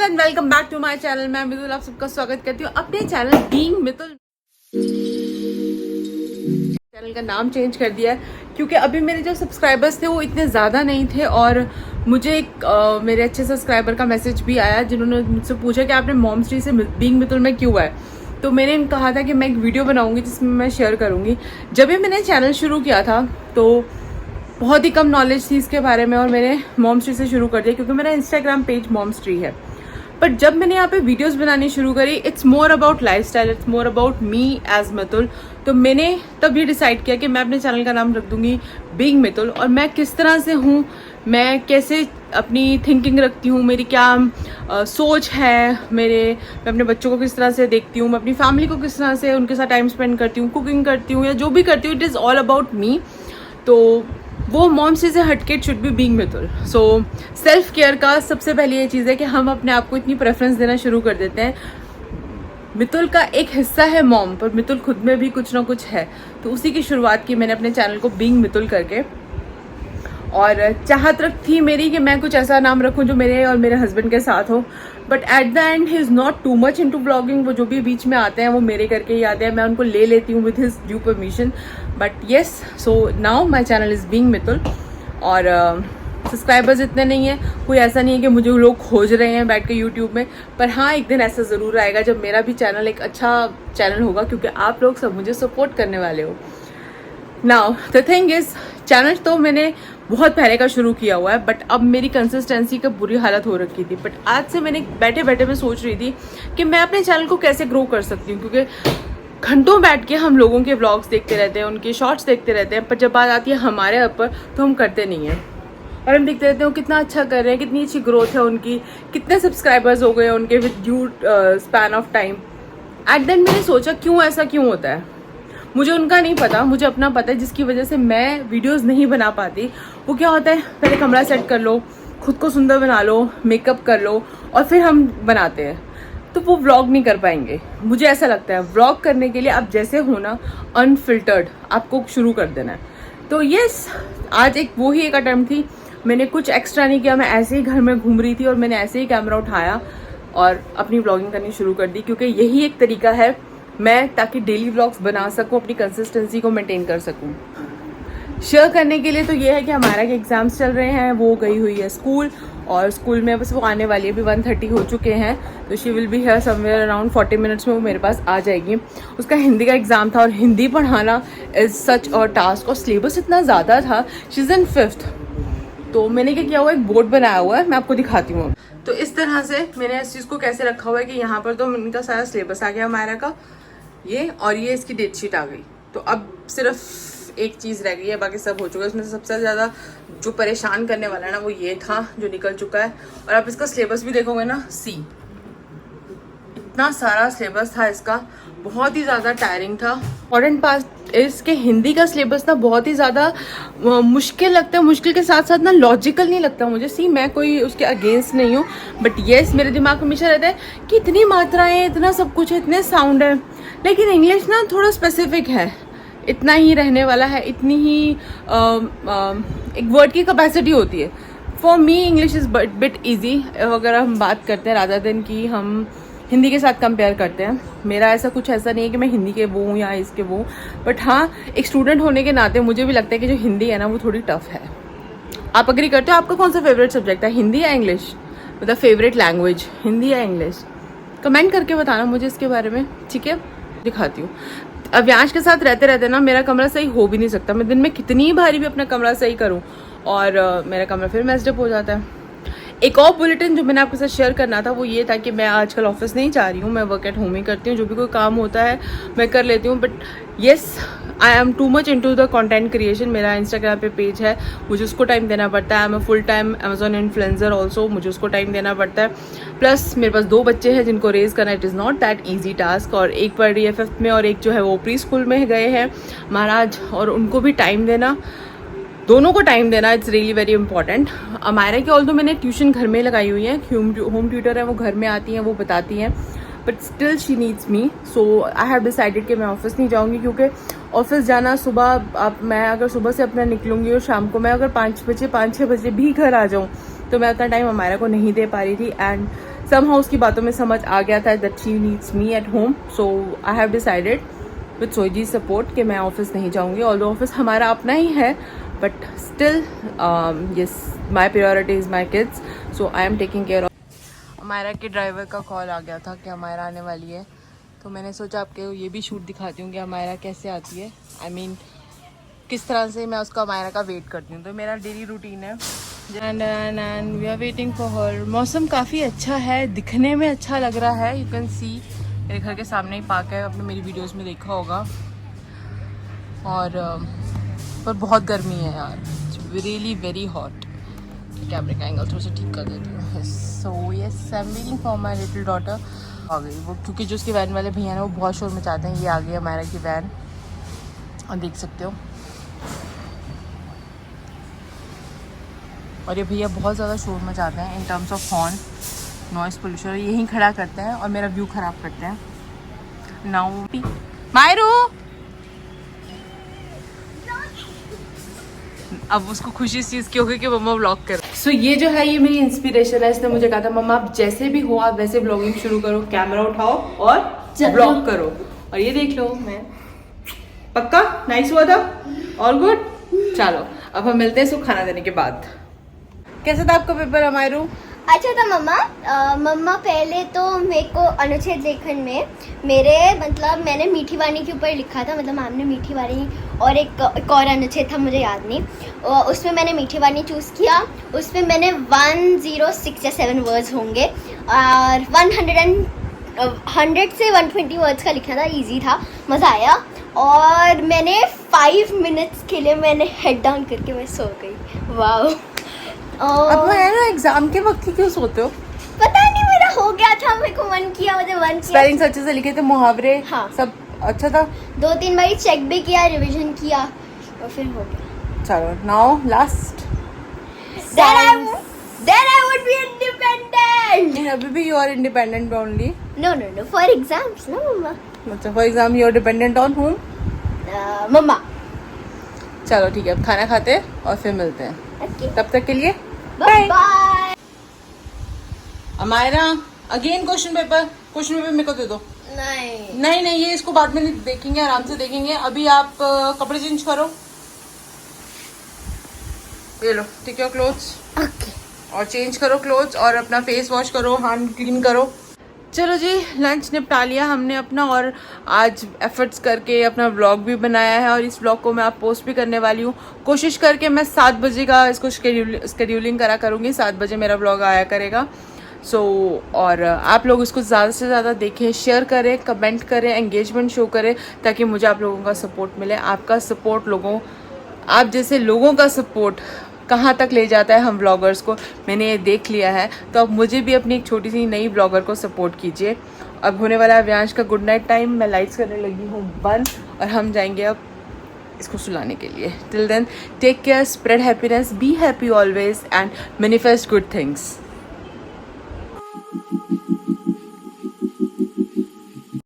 And welcome back to my channel. मैं मितुल आप सबका स्वागत करती हूँ अपने चैनल बीइंग मितुल। चैनल का नाम चेंज कर दिया है क्योंकि अभी मेरे जो सब्सक्राइबर्स थे वो इतने ज़्यादा नहीं थे और मुझे एक मेरे अच्छे सब्सक्राइबर का मैसेज भी आया जिन्होंने मुझसे पूछा कि आपने मॉम्स ट्री से बीइंग मितुल में क्यों आए। तो मैंने कहा था कि मैं एक वीडियो बनाऊंगी जिसमें मैं शेयर करूंगी। जब भी मैंने चैनल शुरू किया था तो बहुत ही कम नॉलेज थी इसके बारे में और मैंने मॉम्स ट्री से शुरू कर दिया क्योंकि मेरा इंस्टाग्राम पेज मॉम्स ट्री है। बट जब मैंने यहाँ पे वीडियोस बनानी शुरू करी it's more about lifestyle, it's more about me as Mitul. तो मैंने तब ये डिसाइड किया कि मैं अपने चैनल का नाम रख दूंगी बीइंग मितुल। और मैं किस तरह से हूँ, मैं कैसे अपनी थिंकिंग रखती हूँ, मेरी क्या सोच है, मैं अपने बच्चों को किस तरह से देखती हूँ, मैं अपनी फैमिली को किस तरह से उनके साथ टाइम स्पेंड करती हूँ, कुकिंग करती हूँ या जो भी करती हूँ, it is all about me. तो वो मॉम्स ट्री से हटके it should be being Mitul. So self care का सबसे पहले ये चीज़ है कि हम अपने आप को इतनी प्रेफरेंस देना शुरू कर देते हैं। मितुल का एक हिस्सा है मॉम, पर मितुल खुद में भी कुछ ना कुछ है। तो उसी की शुरुआत की मैंने अपने चैनल को बीइंग मितुल करके। और चाहत रख थी मेरी कि मैं कुछ ऐसा नाम रखूं जो मेरे और मेरे हस्बैंड के साथ हो। But at the and he is not too much into blogging. वो जो भी बीच में आते हैं वो मेरे करके ही आते हैं, मैं उनको ले लेती हूँ with his due permission. But yes, so now my channel is being Mitul. और सब्सक्राइबर्स इतने नहीं है, कोई ऐसा नहीं है कि मुझे लोग खोज रहे हैं बैठ के यूट्यूब में। पर हाँ, एक दिन ऐसा ज़रूर आएगा जब मेरा भी चैनल एक अच्छा चैनल होगा क्योंकि आप लोग सब मुझे सपोर्ट करने वाले हो। Now the thing is, channel तो मैंने बहुत पहले का शुरू किया हुआ है बट अब मेरी कंसिस्टेंसी का बुरी हालत हो रखी थी। बट आज से मैंने बैठे बैठे मैं सोच रही थी कि मैं अपने चैनल को कैसे ग्रो कर सकती हूँ क्योंकि घंटों बैठ के हम लोगों के व्लॉग्स देखते रहते हैं, उनके शॉर्ट्स देखते रहते हैं, पर जब बात आती है हमारे ऊपर तो हम करते नहीं हैं। और हम देखते रहते हैं वो कितना अच्छा कर रहे हैं, कितनी अच्छी ग्रोथ है उनकी, कितने सब्सक्राइबर्स हो गए उनके with due span of time. At then मैंने सोचा क्यों ऐसा क्यों होता है। मुझे उनका नहीं पता, मुझे अपना पता है जिसकी वजह से मैं वीडियोस नहीं बना पाती। वो क्या होता है, पहले कमरा सेट कर लो, खुद को सुंदर बना लो, मेकअप कर लो और फिर हम बनाते हैं, तो वो व्लॉग नहीं कर पाएंगे। मुझे ऐसा लगता है व्लॉग करने के लिए आप जैसे हो ना, अनफिल्टर्ड आपको शुरू कर देना है। तो यस, आज वो ही एक अटेम्प्ट थी। मैंने कुछ एक्स्ट्रा नहीं किया, मैं ऐसे ही घर में घूम रही थी और मैंने ऐसे ही कैमरा उठाया और अपनी व्लॉगिंग करनी शुरू कर दी क्योंकि यही एक तरीका है मैं ताकि डेली व्लॉग्स बना सकूं, अपनी कंसिस्टेंसी को मेंटेन कर सकूं। शेयर करने के लिए तो ये है कि हमारा के एग्जाम्स चल रहे हैं, वो गई हुई है स्कूल और स्कूल में बस वो आने वाली है, अभी 1:30 हो चुके हैं। तो she will be here somewhere around 40 minutes में वो मेरे पास आ जाएगी। उसका हिंदी का एग्जाम था और हिंदी पढ़ाना इज सच अ टास्क और सिलेबस इतना ज़्यादा था। She is in 5th। तो मैंने क्या किया हुआ, एक बोर्ड बनाया हुआ है, मैं आपको दिखाती हूँ। तो इस तरह से मैंने इस चीज़ को कैसे रखा हुआ है कि यहाँ पर तो इनका सारा सिलेबस आ गया हमारा का, ये और ये इसकी डेट शीट आ गई। तो अब सिर्फ एक चीज़ रह गई है, बाकी सब हो चुका है। उसमें से सबसे ज़्यादा जो परेशान करने वाला है ना वो ये था जो निकल चुका है। और आप इसका सिलेबस भी देखोगे ना, इतना सारा सिलेबस था इसका, बहुत ही ज़्यादा टायरिंग था। इम्पॉर्टेंट पार्ट इसके हिंदी का सिलेबस ना बहुत ही ज़्यादा मुश्किल लगता है, मुश्किल के साथ साथ ना लॉजिकल नहीं लगता मुझे। मैं कोई उसके अगेंस्ट नहीं हूँ, बट येस मेरे दिमाग में हमेशा रहता है कि इतनी मात्राएं, इतना सब कुछ है, इतने साउंड है। लेकिन इंग्लिश ना थोड़ा स्पेसिफिक है, इतना ही रहने वाला है, इतनी ही एक वर्ड की कैपेसिटी होती है। For me English is bit easy अगर हम बात करते हैं रादर देन कि हम हिंदी के साथ कंपेयर करते हैं। मेरा ऐसा नहीं है कि मैं हिंदी के वो हूँ या इसके वो, बट हाँ, एक स्टूडेंट होने के नाते मुझे भी लगता है कि जो हिंदी है ना वो थोड़ी टफ है। आप अग्री करते हो? आपका कौन सा फेवरेट सब्जेक्ट है, हिंदी या इंग्लिश? मतलब फेवरेट लैंग्वेज हिंदी या इंग्लिश? कमेंट करके बताना मुझे इसके बारे में, ठीक है? दिखाती हूँ। अव्यांश के साथ रहते रहते ना मेरा कमरा सही हो भी नहीं सकता। मैं दिन में कितनी बारी भी अपना कमरा सही करूँ और मेरा कमरा फिर मेस्डअप हो जाता है। एक और बुलेटिन जो मैंने आपके साथ शेयर करना था वो ये था कि मैं आजकल ऑफिस नहीं जा रही हूँ, मैं वर्क एट होम ही करती हूँ। जो भी कोई काम होता है मैं कर लेती हूँ। But yes, I am too much into the content creation. मेरा इंस्टाग्राम पे पेज है, मुझे उसको टाइम देना पड़ता है। I am full time Amazon influencer also, मुझे उसको टाइम देना पड़ता है। प्लस मेरे पास 2 बच्चे हैं जिनको रेज करना it is not that easy task. और एक पढ़ रही है 5th में और एक जो है वो प्री स्कूल में गए हैं महाराज, और उनको भी टाइम देना, दोनों को टाइम देना, it's really very important. Amayra की ऑल्दो मैंने ट्यूशन घर में लगाई हुई है, होम ट्यूटर है, वो घर में आती हैं, वो बताती हैं, but still she needs me. So I have decided कि मैं ऑफिस नहीं जाऊंगी क्योंकि ऑफिस जाना सुबह, मैं अगर सुबह से अपना निकलूंगी और शाम को मैं अगर 5-6 बजे भी घर आ जाऊँ तो मैं उतना टाइम अमायरा को नहीं दे पा रही थी। एंड somehow उसकी बातों में समझ आ गया था that she needs me at home, so I have decided with सोईजी's support कि मैं ऑफिस नहीं जाऊँगी, although ऑफिस हमारा अपना ही है, but still yes, my priority is my kids, so I am taking care of. Amayra के ड्राइवर का कॉल आ गया था कि अमायरा आने वाली है, तो मैंने सोचा आपको ये भी शूट दिखाती हूँ कि अमायरा कैसे आती है, I mean किस तरह से मैं उसका अमायरा का वेट करती हूँ. तो मेरा डेली रूटीन है and we are waiting for her. मौसम काफ़ी अच्छा है, दिखने में अच्छा लग रहा है. यू कैन सी मेरे घर के सामने ही पार्क है, आपने मेरी वीडियोस में देखा होगा. और पर बहुत गर्मी है यार, रियली वेरी हॉट. कैमरे का एंगल थोड़ा सा ठीक कर देती हूँ. So yes, I am waiting for my little daughter. आ गई वो, क्योंकि जो उसकी वैन वाले भैया हैं वो बहुत शोर मचाते हैं. ये आ गई अमायरा की वैन, और देख सकते हो. और ये भैया बहुत ज़्यादा शोर मचाते हैं in terms of horn, noise pollution. यहीं खड़ा करते हैं और मेरा व्यू ख़राब करते हैं. नाउ मायरू, अब उसको खुशी इस चीज़ की होगी कि मम्मा व्लॉग कर. सो ये जो है ये मेरी इंस्पिरेशन है. इसने मुझे कहा था मम्मा आप जैसे भी हो आप वैसे व्लॉगिंग शुरू करो, कैमरा उठाओ और व्लॉग करो. और ये देख लो, मैं पक्का नाइस हुआ था, ऑल गुड. चलो अब हम मिलते हैं इसको खाना देने के बाद. कैसा था आपका पेपर अमायरू? अच्छा था मम्मा. मम्मा पहले तो मेरे को अनुच्छेद लेखन में मेरे मतलब मैंने मीठी वाणी के ऊपर लिखा था, मतलब मैम ने मीठी वाणी और एक और अनुच्छेद था मुझे याद नहीं, उसमें मैंने मीठी वाणी चूज़ किया. उसमें मैंने 106 या 7 वर्ड्स होंगे और 100 से 120 वर्ड्स का लिखना था. इजी था, मज़ा आया. और मैंने 5 मिनट्स के लिए मैंने हेड डाउन करके मैं सो गई. वाह. अब मैं ना एग्जाम के वक्त ही क्यों सोते हो? पता नहीं, मेरा हो गया था, मेरे को मन किया, मुझे मन किया. स्पेलिंग्स अच्छे से लिखे थे, मुहावरे हाँ. सब अच्छा था. 2-3 बार चेक भी किया, रिवीजन किया और फिर हो गया. चलो now last. Then I would be independent. अभी भी you are independent only. No, for exams, no mama. अच्छा, for exam you are dependent on whom? Mama. चलो ठीक है, अब खाना खाते हैं और फिर मिलते हैं. Okay. तब तक के लिए Bye. Amayra again question paper मेरे को दे दो. नहीं, ये इसको बाद में देखेंगे, आराम से देखेंगे. अभी आप कपड़े चेंज करो, ये लो, टेक योर क्लोथ्स. Okay. और चेंज करो क्लोथ्स और अपना फेस वॉश करो, हाथ क्लीन करो. चलो जी, लंच निपटा लिया हमने अपना, और आज एफर्ट्स करके अपना व्लॉग भी बनाया है और इस व्लॉग को मैं आप पोस्ट भी करने वाली हूँ. कोशिश करके मैं 7 बजे का इसको शेड्यूलिंग करा करूँगी. 7 बजे मेरा व्लॉग आया करेगा. और आप लोग इसको ज़्यादा से ज़्यादा देखें, शेयर करें, कमेंट करें, एंगेजमेंट शो करें, ताकि मुझे आप लोगों का सपोर्ट मिले. आपका सपोर्ट आप जैसे लोगों का सपोर्ट कहाँ तक ले जाता है हम ब्लॉगर्स को, मैंने ये देख लिया है. तो अब मुझे भी अपनी एक छोटी सी नई ब्लॉगर को सपोर्ट कीजिए. अब होने वाला है व्यांश का गुड नाइट टाइम. मैं लाइट्स करने लगी हूँ बंद और हम जाएंगे अब इसको सुलाने के लिए. Till then take care, spread happiness, be happy always and manifest good things.